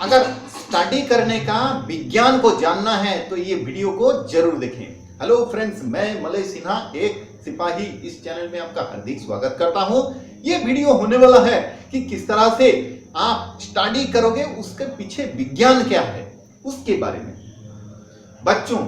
अगर स्टडी करने का विज्ञान को जानना है तो ये वीडियो को जरूर देखें। हेलो फ्रेंड्स, मैं मलय सिन्हा एक सिपाही इस चैनल में आपका हार्दिक स्वागत करता हूं। ये वीडियो होने वाला है कि किस तरह से आप स्टडी करोगे, उसके पीछे विज्ञान क्या है उसके बारे में। बच्चों,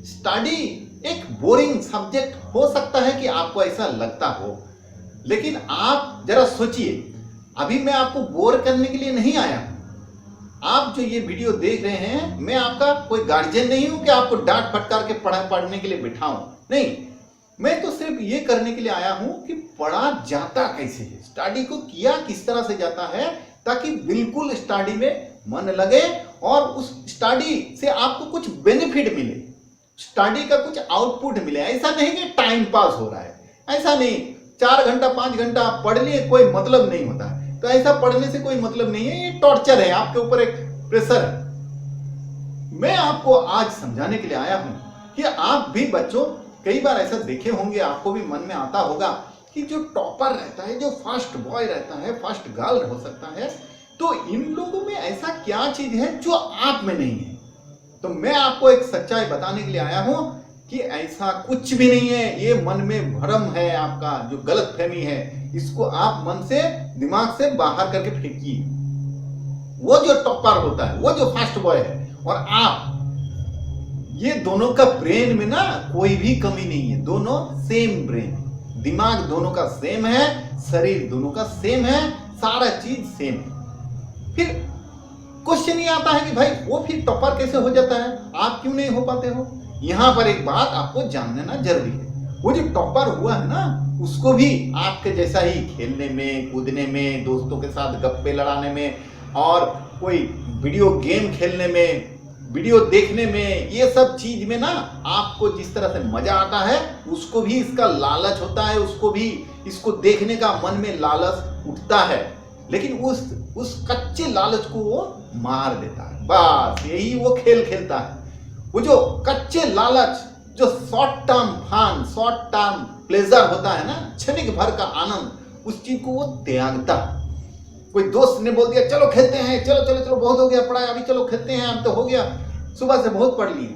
स्टडी एक बोरिंग सब्जेक्ट हो सकता है कि आपको ऐसा लगता हो, लेकिन आप जरा सोचिए, अभी मैं आपको बोर करने के लिए नहीं आया हूं। आप जो ये वीडियो देख रहे हैं, मैं आपका कोई गार्जियन नहीं हूं कि आपको डांट फटकार के पढ़ने के लिए बिठाऊं। नहीं, मैं तो सिर्फ ये करने के लिए आया हूं कि पढ़ा जाता कैसे है, स्टडी को किया किस तरह से जाता है, ताकि बिल्कुल स्टडी में मन लगे और उस स्टडी से आपको कुछ बेनिफिट मिले, स्टडी का कुछ आउटपुट मिले। ऐसा नहीं कि टाइम पास हो रहा है, ऐसा नहीं 4 घंटा 5 घंटा आप पढ़ लिए, कोई मतलब नहीं होता है। तो ऐसा पढ़ने से कोई मतलब नहीं है, ये टॉर्चर है, आपके ऊपर एक प्रेशर है। मैं आपको आज समझाने के लिए आया हूं कि आप भी बच्चों कई बार ऐसा देखे होंगे, आपको भी मन में आता होगा कि जो टॉपर रहता है, जो फर्स्ट बॉय रहता है, फर्स्ट गर्ल हो सकता है, तो इन लोगों में ऐसा क्या चीज है जो आप में नहीं है। तो मैं आपको एक सच्चाई बताने के लिए आया हूं कि ऐसा कुछ भी नहीं है। ये मन में भ्रम है, आपका जो गलत फहमी है, इसको आप मन से, दिमाग से बाहर करके फेंकिए। वो जो टॉपर होता है, वो जो फर्स्ट बॉय है और आप, ये दोनों का ब्रेन में ना कोई भी कमी नहीं है। दोनों सेम ब्रेन, दिमाग दोनों का सेम है, शरीर दोनों का सेम है, सारा चीज सेम है। फिर क्वेश्चन ये आता है कि भाई वो फिर टॉपर कैसे हो जाता है, आप क्यों नहीं हो पाते हो। यहां पर एक बात आपको जानना जरूरी है, वो जो टॉपर हुआ है ना, उसको भी आपके जैसा ही खेलने में, कूदने में, दोस्तों के साथ गप्पे लड़ाने में और कोई वीडियो गेम खेलने में, वीडियो देखने में, ये सब चीज में ना आपको जिस तरह से मजा आता है, उसको भी इसका लालच होता है, उसको भी इसको देखने का मन में लालच उठता है, लेकिन उस कच्चे लालच को वो मार देता है। बस यही वो खेल खेलता है। वो जो कच्चे लालच, जो short term fun, short term pleasure होता है ना, क्षणिक भर का आनंद, उस चीज को वो त्यागता है। कोई दोस्त ने बोल दिया चलो खेलते हैं, चलो चलो चलो बहुत हो गया पढ़ाई, अभी चलो खेलते हैं, अब तो हो गया, सुबह से बहुत पढ़ लिए,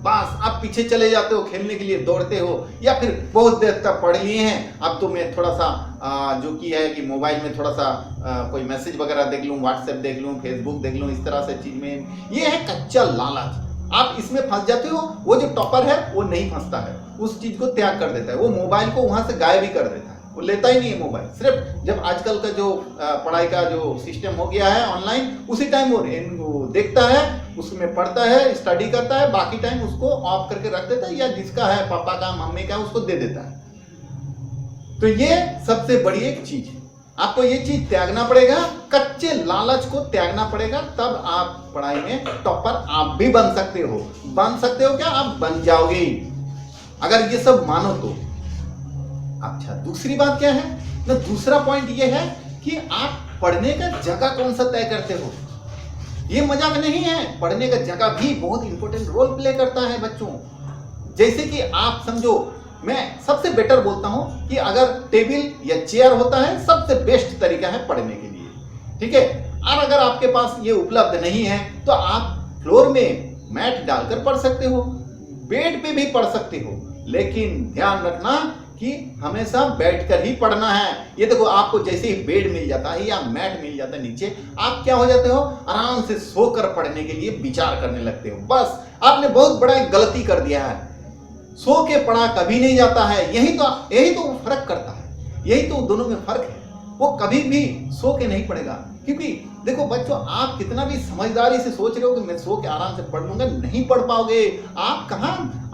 बस आप पीछे चले जाते हो, खेलने के लिए दौड़ते हो, या फिर बहुत देर तक पढ़ लिए हैं, अब तो मैं थोड़ा सा जो कि है कि मोबाइल में थोड़ा सा कोई मैसेज वगैरह देख लूं, व्हाट्सएप देख लूं, फेसबुक देख लूं, इस तरह से चीज में, ये है कच्चा लालच। आप इसमें फंस जाते हो। वो जो टॉपर है वो नहीं फंसता है, उस चीज को त्याग कर देता है, वो मोबाइल को वहां से गायब ही कर देता है, वो लेता ही नहीं है मोबाइल। सिर्फ जब आजकल का जो पढ़ाई का जो सिस्टम हो गया है ऑनलाइन, उसी टाइम वो देखता है, उसमें पढ़ता है, स्टडी करता है, बाकी टाइम उसको ऑफ करके रख देता है, या जिसका है पापा का, मम्मी का, उसको दे देता है। तो ये सबसे बड़ी एक चीज है, आपको ये चीज त्यागना पड़ेगा, कच्चे लालच को त्यागना पड़ेगा, तब आप पढ़ाई में टॉपर आप भी बन सकते हो। बन सकते हो क्या, आप बन जाओगे अगर ये सब मानो तो। अच्छा, दूसरी बात क्या है ना, दूसरा पॉइंट ये है कि आप पढ़ने का जगह कौन सा तय करते हो। ये मजाक नहीं है, पढ़ने का जगह भी बहुत इंपॉर्टेंट रोल प्ले करता है बच्चों। जैसे कि आप समझो, मैं सबसे बेटर बोलता हूं कि अगर टेबल या चेयर होता है, सबसे बेस्ट तरीका है पढ़ने के लिए, ठीक है। और अगर आपके पास ये उपलब्ध नहीं है तो आप फ्लोर में मैट डालकर पढ़ सकते हो, बेड पे भी पढ़ सकते हो, लेकिन ध्यान रखना कि हमेशा बैठकर ही पढ़ना है। ये देखो, आपको जैसे ही बेड मिल जाता है या मैट मिल जाता है नीचे, आप क्या हो जाते हो, आराम से सोकर पढ़ने के लिए विचार करने लगते हो। बस आपने बहुत बड़ा एक गलती कर दिया है, सो के पढ़ा कभी नहीं जाता है। यही तो फर्क करता है, यही तो दोनों में फर्क है। वो कभी भी सो के नहीं पढ़ेगा, क्योंकि देखो बच्चों, आप कितना भी समझदारी से सोच रहे हो कि मैं सो के आराम से पढ़ लूंगा, नहीं पढ़ पाओगे। आप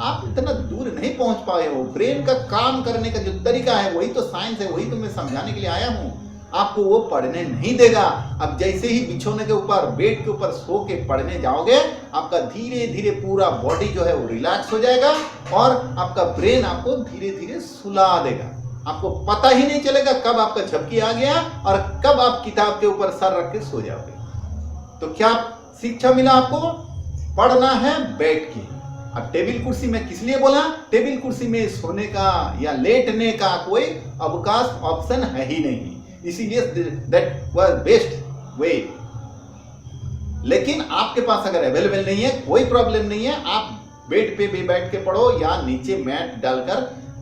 आप इतना दूर नहीं पहुंच पाए हो। ब्रेन का काम करने का जो तरीका है, वही तो साइंस है, वही तो मैं समझाने के लिए आया हूं। आपको वो पढ़ने नहीं देगा। अब जैसे ही बिछोने के ऊपर, बेड के ऊपर सो के पढ़ने जाओगे, आपका धीरे धीरे पूरा बॉडी जो है वो रिलैक्स हो जाएगा और आपका ब्रेन आपको धीरे धीरे सुला देगा। आपको पता ही नहीं चलेगा कब आपका झपकी आ गया और कब आप किताब के ऊपर सर रख के सो जाओगे। तो क्या शिक्षा मिला आपको, पढ़ना है बैठ के। अब टेबल कुर्सी में किस लिए बोला, टेबल कुर्सी में सोने का या लेटने का कोई अवकाश ऑप्शन है ही नहीं, इसीलिए दैट वाज बेस्ट वे लेकिन आपके पास अगर अवेलेबल नहीं है, कोई प्रॉब्लम नहीं है, आप बेड पे भी बैठ के पढ़ो या नीचे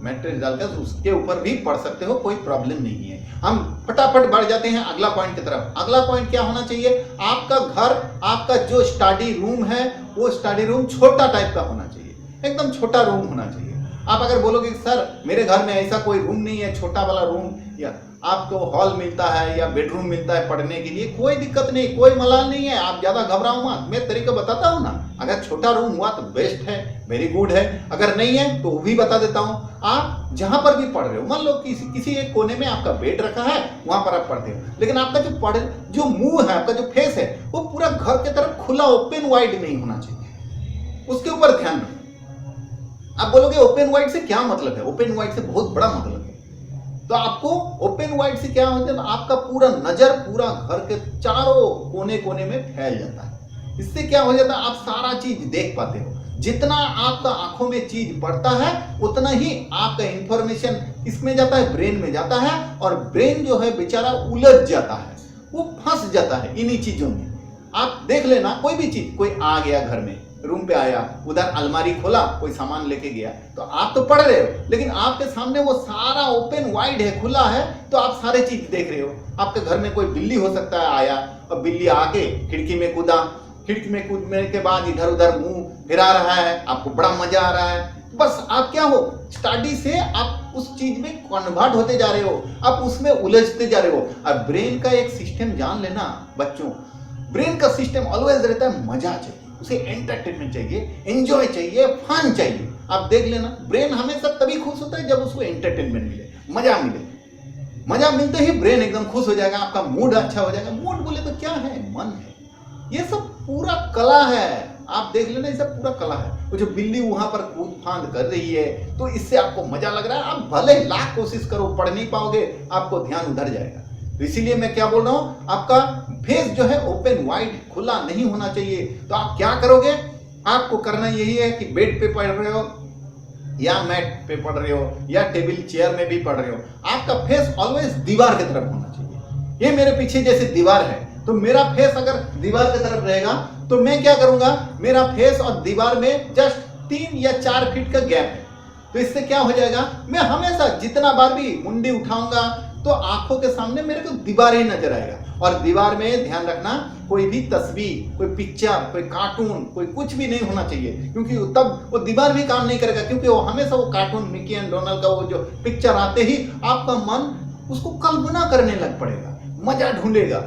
मैट्रेस डालकर उसके ऊपर भी पढ़ सकते हो, कोई प्रॉब्लम नहीं है। हम फटाफट बढ़ जाते हैं अगला पॉइंट की तरफ। अगला पॉइंट क्या होना चाहिए? आपका घर, आपका जो स्टडी रूम है, वो स्टडी रूम छोटा टाइप का होना चाहिए, एकदम छोटा रूम होना चाहिए। आप अगर बोलोगे सर मेरे घर में ऐसा कोई रूम नहीं है, छोटा वाला रूम, या आपको हॉल मिलता है या बेडरूम मिलता है पढ़ने के लिए, कोई दिक्कत नहीं, कोई मलाल नहीं है, आप ज्यादा घबराओ मत। मैं तरीका बताता हूँ ना, अगर छोटा रूम हुआ तो बेस्ट है, वेरी गुड है, अगर नहीं है तो वो भी बता देता हूँ। आप जहां पर भी पढ़ रहे हो, मान लो किसी एक कोने में आपका बेड रखा है, वहां पर आप पढ़ते हो, लेकिन आपका जो मुंह है, आपका जो फेस है, वो पूरा घर की तरफ खुला, ओपन वाइड नहीं होना चाहिए, उसके ऊपर ध्यान रखो। आप बोलोगे ओपन वाइड से क्या मतलब है? ओपन वाइड से बहुत बड़ा मतलब है। तो आपको ओपन वाइड से क्या होता है? आपका पूरा नजर पूरा घर के चारों कोने कोने में फैल जाता है। इससे क्या हो जाता है? आप सारा चीज देख पाते हो। जितना आपका आंखों में चीज पड़ता है, उतना ही आपका इंफॉर्मेशन इसमें जाता है, ब्रेन में जाता है, और ब्रेन जो है बेचारा उलझ जाता है, वो फंस जाता है इन्हीं चीजों में। आप देख लेना, कोई भी चीज, कोई आ गया घर में, रूम पे आया, उधर अलमारी खोला, कोई सामान लेके गया, तो आप तो पढ़ रहे हो, लेकिन आपके सामने वो सारा ओपन वाइड है, खुला है, तो आप सारे चीज देख रहे हो। आपके घर में कोई बिल्ली हो सकता है आया, और बिल्ली आके खिड़की में कूदा, खिड़की में कूदने के बाद इधर उधर मुंह फिरा रहा है, आपको बड़ा मजा आ रहा है। बस आप क्या हो, स्टडी से आप उस चीज में कन्वर्ट होते जा रहे हो, आप उसमें उलझते जा रहे हो। अब ब्रेन का एक सिस्टम जान लेना बच्चों, ब्रेन का सिस्टम ऑलवेज रहता है मजा चाहिए, उसे एंटरटेनमेंट चाहिए, एंजॉय चाहिए, फन चाहिए। आप देख लेना, ब्रेन हमेशा तभी खुश होता है जब उसको एंटरटेनमेंट मिले, मजा मिले। मजा मिलते ही ब्रेन एकदम खुश हो जाएगा, आपका मूड अच्छा हो जाएगा। मूड बोले तो क्या है? मन है। ये सब पूरा कला है, आप देख लेना, ये सब पूरा कला है। वो जो बिल्ली वहां पर कूद फांद कर रही है, तो इससे आपको मजा लग रहा है। आप भले लाख कोशिश करो, पढ़ नहीं पाओगे, आपको ध्यान उधर जाएगा। तो इसीलिए मैं क्या बोल रहा हूं, आपका फेस जो है ओपन वाइड खुला नहीं होना चाहिए। तो आप क्या करोगे? आपको करना यही है कि बेड पे पढ़ रहे हो या मैट पे पढ़ रहे हो या टेबल चेयर में भी पढ़ रहे हो, आपका फेस ऑलवेज दीवार की तरफ होना चाहिए। ये मेरे पीछे जैसे दीवार है, तो मेरा फेस अगर दीवार की तरफ रहेगा, तो मैं क्या करूंगा, मेरा फेस और दीवार में जस्ट 3 या 4 फीट का गैप है। तो इससे क्या हो जाएगा, मैं हमेशा जितना बार भी मुंडी उठाऊंगा तो आंखों के सामने मेरे को दीवार ही नजर आएगा। और दीवार में ध्यान रखना, कोई भी तस्वीर, कोई पिक्चर, कोई कार्टून, कोई कुछ भी नहीं होना चाहिए, क्योंकि तब वो दीवार भी काम नहीं करेगा, क्योंकि वो हमेशा वो कार्टून मिकी एंड डोनाल्ड का वो जो पिक्चर आते ही आपका मन उसको कल्पना करने लग पड़ेगा, मजा ढूंढेगा,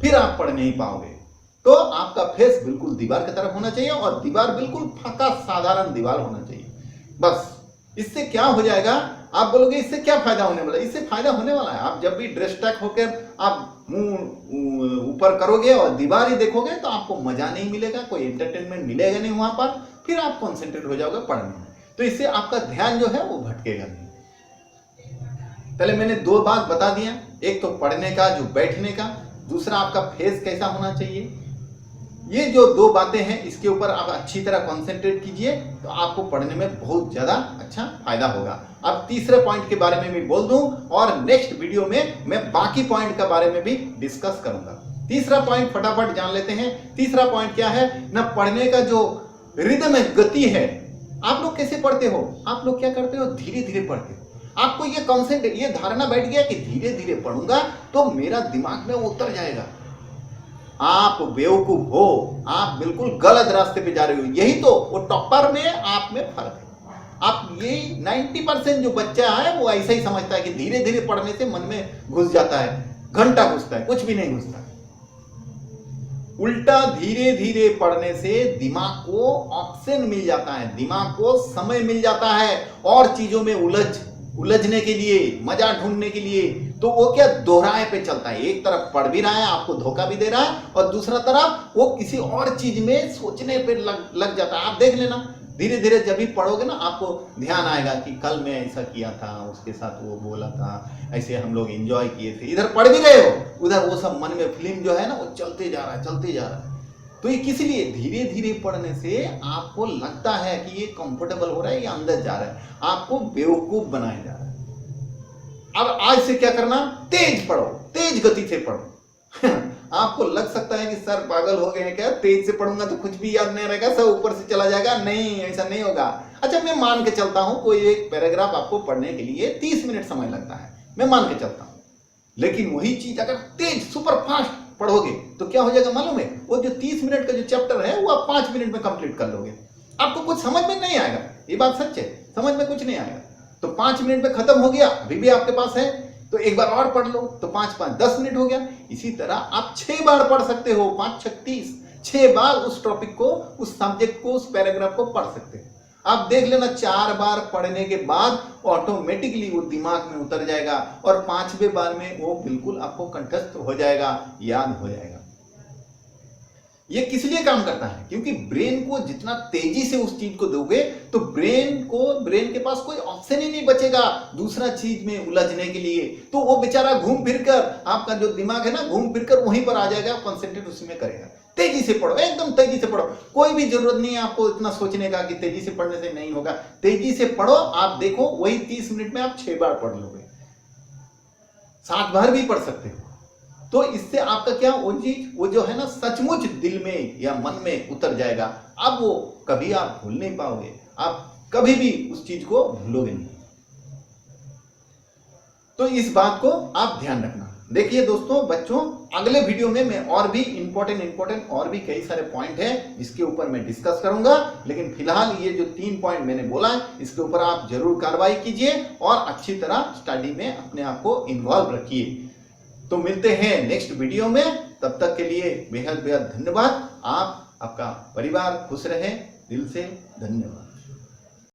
फिर आप पढ़ नहीं पाओगे। तो आपका फेस बिल्कुल दीवार की तरफ होना चाहिए, और दीवार बिल्कुल फंका साधारण दीवार होना चाहिए। बस इससे क्या हो जाएगा, आप बोलोगे इससे क्या फायदा होने वाला है? इससे फायदा होने वाला है, आप जब भी डिस्ट्रैक्ट होकर आप मुंह ऊपर करोगे और दीवार ही देखोगे, तो आपको मजा नहीं मिलेगा, कोई एंटरटेनमेंट मिलेगा नहीं वहां पर, फिर आप कॉन्सेंट्रेट हो जाओगे पढ़ने में। तो इससे आपका ध्यान जो है वो भटकेगा नहीं। पहले मैंने 2 बात बता दिया, एक तो पढ़ने का, जो बैठने का, दूसरा आपका फेस कैसा होना चाहिए। ये जो 2 बातें हैं, इसके ऊपर आप अच्छी तरह कंसंट्रेट कीजिए, तो आपको पढ़ने में बहुत ज्यादा अच्छा फायदा होगा। अब तीसरे पॉइंट के बारे में भी बोल दूं, और नेक्स्ट वीडियो में मैं बाकी पॉइंट के बारे में भी डिस्कस करूंगा। तीसरा पॉइंट फटाफट जान लेते हैं। तीसरा पॉइंट क्या है ना, पढ़ने का जो रिदम है, गति है। आप लोग कैसे पढ़ते हो? आप लोग क्या करते हो? धीरे धीरे पढ़ते हो। आपको ये कॉन्सेंट्रेट, ये धारणा बैठ गया कि धीरे धीरे पढ़ूंगा तो मेरा दिमाग में उतर जाएगा। आप बेवकूफ हो, आप बिल्कुल गलत रास्ते पे जा रहे हो। यही तो वो टॉपर में आप में फर्क है। आप ये 90% जो बच्चा है वो ऐसा ही समझता है कि धीरे धीरे पढ़ने से मन में घुस जाता है, घंटा घुसता है, कुछ भी नहीं घुसता। उल्टा धीरे धीरे पढ़ने से दिमाग को ऑक्सीजन मिल जाता है, दिमाग को समय मिल जाता है और चीजों में उलझने के लिए, मजा ढूंढने के लिए। तो वो क्या दोहराए पे चलता है, एक तरफ पढ़ भी रहा है, आपको धोखा भी दे रहा है, और दूसरा तरफ वो किसी और चीज में सोचने पे लग जाता है। आप देख लेना, धीरे धीरे जब भी पढ़ोगे ना, आपको ध्यान आएगा कि कल मैं ऐसा किया था, उसके साथ वो बोला था, ऐसे हम लोग एंजॉय किए थे। इधर पढ़ भी रहे हो, उधर वो सब मन में फिल्म जो है ना वो चलते जा रहा है, चलते जा रहा है। तो ये किस लिए? धीरे धीरे पढ़ने से आपको लगता है कि ये कंफर्टेबल हो रहा है, ये अंदर जा रहा है, आपको बेवकूफ बनाया जा रहा है। अब आज से क्या करना, तेज पढ़ो, तेज गति से पढ़ो। आपको लग सकता है कि सर पागल हो गए हैं क्या, तेज से पढ़ूंगा तो कुछ भी याद नहीं रहेगा, सब ऊपर से चला जाएगा। नहीं, ऐसा नहीं होगा। अच्छा, मैं मान के चलता हूं कोई एक पैराग्राफ आपको पढ़ने के लिए 30 मिनट समय लगता है, मैं मान के चलता हूं, लेकिन वही चीज अगर तेज सुपर फास्ट पढ़ोगे तो क्या हो जाएगा मालूम है, वो जो 30 मिनट का जो चैप्टर है वो आप 5 मिनट में कंप्लीट कर लोगे। आपको कुछ समझ में नहीं आएगा, ये बात सच है, समझ में कुछ नहीं आएगा। तो 5 मिनट में खत्म हो गया, अभी भी आपके पास है तो एक बार और पढ़ लो, तो 5 5 10 मिनट हो गया। इसी तरह आप 6 बार पढ़ सकते हो, 5 6 30, 6 बार उस टॉपिक को, उस सब्जेक्ट को, उस पैराग्राफ को पढ़ सकते हो। आप देख लेना, 4 बार पढ़ने के बाद ऑटोमेटिकली वो दिमाग में उतर जाएगा और 5वें बार में वो बिल्कुल आपको कंठस्थ हो जाएगा, याद हो जाएगा। ये किस लिए काम करता है, क्योंकि ब्रेन को जितना तेजी से उस चीज को दोगे तो ब्रेन के पास कोई ऑप्शन ही नहीं बचेगा दूसरा चीज में उलझने के लिए। तो वो बेचारा घूम फिरकर, आपका जो दिमाग है ना, घूम फिरकर वहीं पर आ जाएगा, कंसंट्रेट उसी में करेगा। तेजी से पढ़ो, एकदम तेजी से पढ़ो, कोई भी जरूरत नहीं है आपको इतना सोचने का कि तेजी से पढ़ने से नहीं होगा। तेजी से पढ़ो, आप देखो वही 30 मिनट में आप 6 बार पढ़ लोगे, 7 बार भी पढ़ सकते हो। तो इससे आपका क्या, वो चीज, वो जो है ना, सचमुच दिल में या मन में उतर जाएगा। अब वो कभी आप भूल नहीं पाओगे, आप कभी भी उस चीज को भूलोगे नहीं। तो इस बात को आप ध्यान रखना। देखिए दोस्तों, बच्चों, अगले वीडियो में मैं और भी इंपॉर्टेंट और भी कई सारे पॉइंट हैं जिसके ऊपर मैं डिस्कस करूंगा, लेकिन फिलहाल ये जो 3 पॉइंट मैंने बोला है इसके ऊपर आप जरूर कार्रवाई कीजिए और अच्छी तरह स्टडी में अपने आप को इन्वॉल्व रखिए। तो मिलते हैं नेक्स्ट वीडियो में, तब तक के लिए बेहद बेहद धन्यवाद। आपका परिवार खुश रहे, दिल से धन्यवाद।